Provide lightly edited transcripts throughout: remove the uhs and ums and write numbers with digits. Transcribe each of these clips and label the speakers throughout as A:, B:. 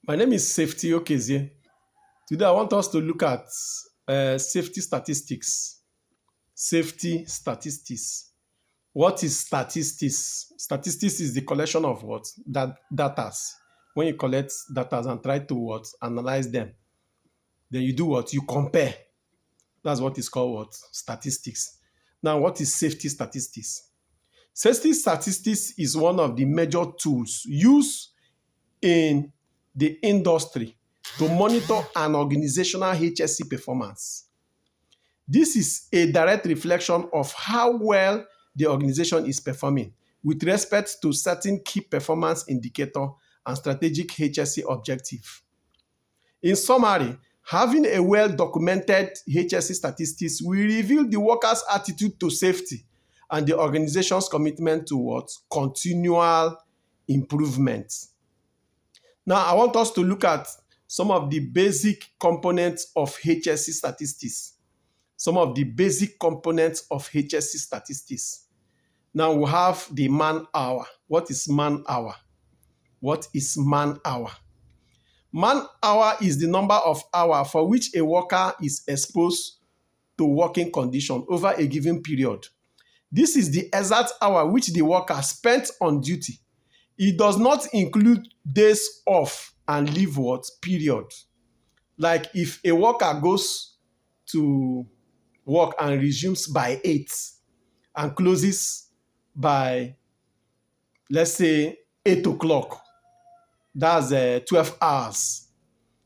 A: My name is Safety Okezie. Today, I want us to look at safety statistics. Safety statistics. What is statistics? Statistics is the collection of what? That datas. When you collect datas and try to what? Analyze them. Then you do what? You compare. That's what is called what? Statistics. Now, what is safety statistics? Safety statistics is one of the major tools used in the industry to monitor an organizational HSE performance. This is a direct reflection of how well the organization is performing with respect to certain key performance indicator and strategic HSE objective. In summary, having a well-documented HSE statistics will reveal the workers' attitude to safety and the organization's commitment to what? Continual improvement. Now, I want us to look at some of the basic components of HSE statistics. Some of the basic components of HSE statistics. Now, we have the man hour. What is man hour? What is man hour? Man hour is the number of hours for which a worker is exposed to working condition over a given period. This is the exact hour which the worker spent on duty. It does not include days off and leave what period. Like if a worker goes to work and resumes by 8 and closes by, let's say, 8 o'clock, that's 12 hours,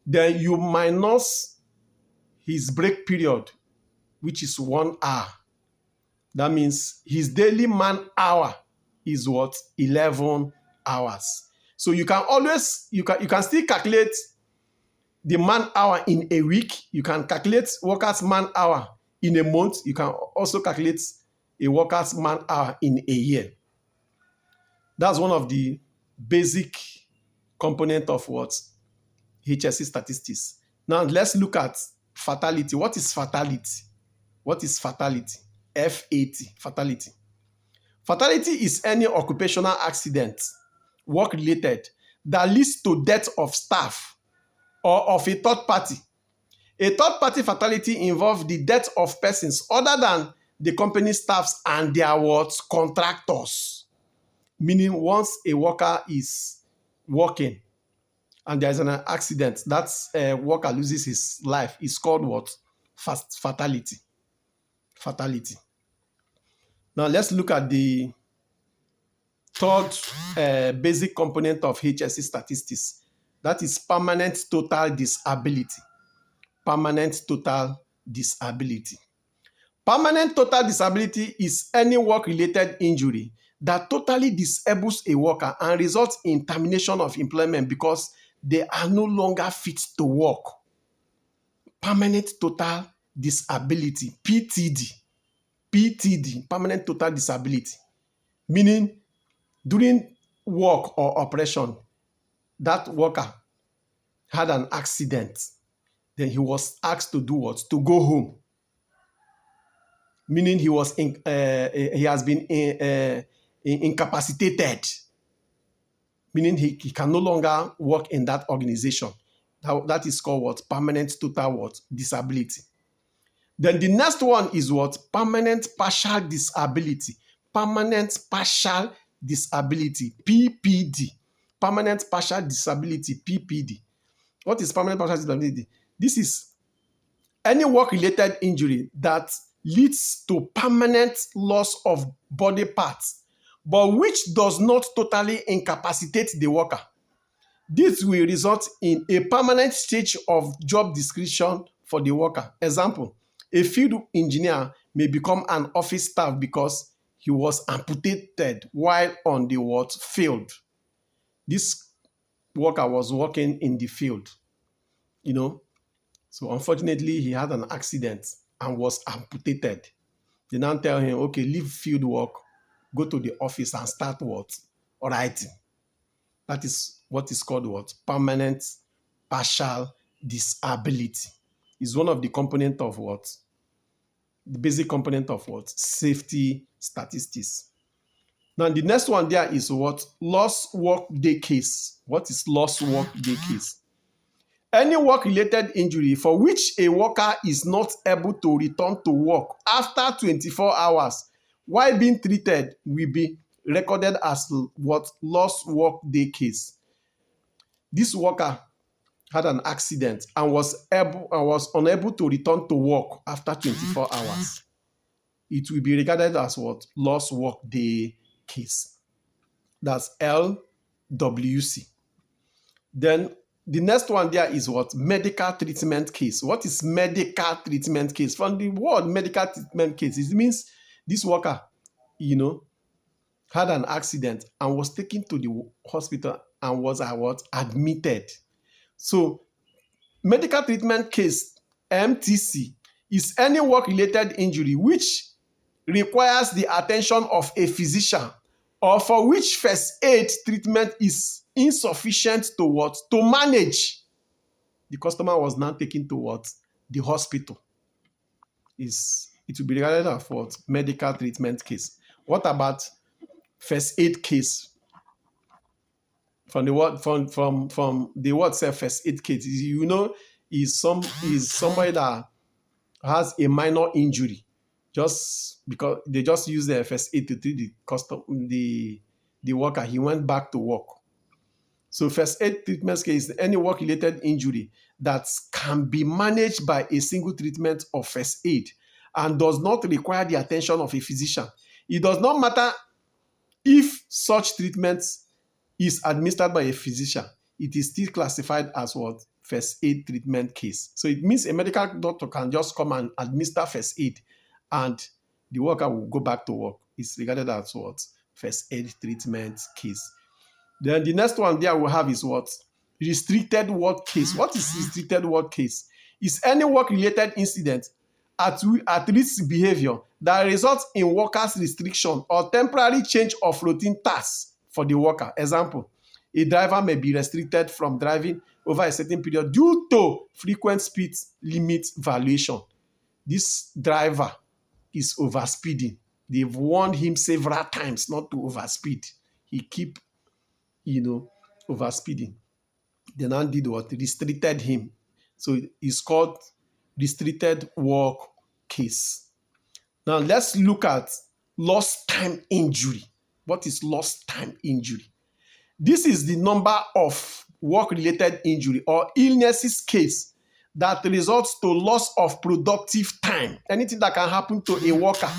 A: then you minus his break period, which is 1 hour. That means his daily man hour is what? 11 hours. So you can always, you can still calculate the man hour in a week. You can calculate workers' man hour in a month. You can also calculate a worker's man hour in a year. That's one of the basic component of what? HSE statistics. Now let's look at fatality. What is fatality? What is fatality? F-A-T, fatality. Fatality is any occupational accident, work-related, that leads to death of staff or of a third party. A third-party fatality involves the death of persons other than the company staffs and their what? Contractors. Meaning once a worker is working and there is an accident, that worker loses his life. It's called what? Fatality. Fatality. Now let's look at the third basic component of HSE statistics. That is permanent total disability. Permanent total disability. Permanent total disability is any work-related injury that totally disables a worker and results in termination of employment because they are no longer fit to work. Permanent total disability, PTD. PTD, permanent total disability. Meaning, during work or operation, that worker had an accident. Then he was asked to do what? To go home. Meaning he has been incapacitated. Meaning he can no longer work in that organization. That is called what? Permanent total what? Disability. Then the next one is what? Permanent partial disability. Permanent partial disability, PPD. Permanent partial disability, PPD. What is permanent partial disability? This is any work-related injury that leads to permanent loss of body parts, but which does not totally incapacitate the worker. This will result in a permanent change of job description for the worker. Example, a field engineer may become an office staff because he was amputated while on the what? Field. This worker was working in the field, So unfortunately, he had an accident and was amputated. They now tell him, okay, leave field work, go to the office and start what? Writing. That is what is called what? Permanent partial disability. Is one of the component of what? The basic component of what? Safety statistics. Now, the next one there is what? Lost work day case. What is lost work day case? Any work-related injury for which a worker is not able to return to work after 24 hours while being treated will be recorded as what lost work day case. This worker had an accident and was unable to return to work after 24 hours. It will be regarded as what lost work day case. That's LWC. Then the next one there is what? Medical treatment case. What is medical treatment case? From the word medical treatment case, it means this worker, had an accident and was taken to the hospital and was admitted. So medical treatment case, MTC, is any work-related injury which requires the attention of a physician or for which first aid treatment is insufficient to manage. The customer was now taken to the hospital. It will be regarded as medical treatment case. What about first aid case? From the word first aid case, is somebody that has a minor injury, just because they just use the first aid to treat the worker. He went back to work. So first aid treatment case is any work-related injury that can be managed by a single treatment of first aid and does not require the attention of a physician. It does not matter if such treatment is administered by a physician. It is still classified as what? First aid treatment case. So it means a medical doctor can just come and administer first aid and the worker will go back to work. It's regarded as what? First aid treatment case. Then the next one there we have is what? Restricted work case. What is restricted work case? It's any work-related incident at risk behavior that results in workers' restriction or temporary change of routine tasks for the worker. Example, a driver may be restricted from driving over a certain period due to frequent speed limit violation. This driver is overspeeding. They've warned him several times not to overspeed. He keep, overspeeding. They now did what? Restricted him. So it's called restricted work case. Now let's look at lost time injury. What is lost time injury? This is the number of work-related injury or illnesses case that results to loss of productive time. Anything that can happen to a worker,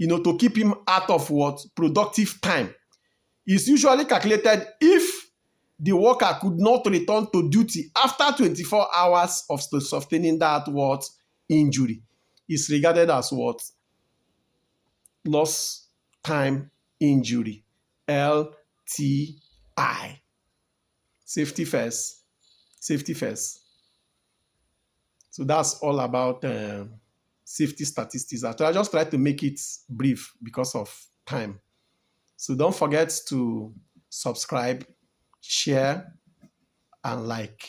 A: to keep him out of productive time, is usually calculated if the worker could not return to duty after 24 hours of sustaining that injury. Is regarded as lost time injury, LTI. Safety first. Safety first. So that's all about safety statistics. I just try to make it brief because of time. So don't forget to subscribe, share, and like.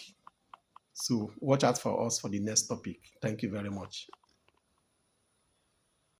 A: So watch out for us for the next topic. Thank you very much.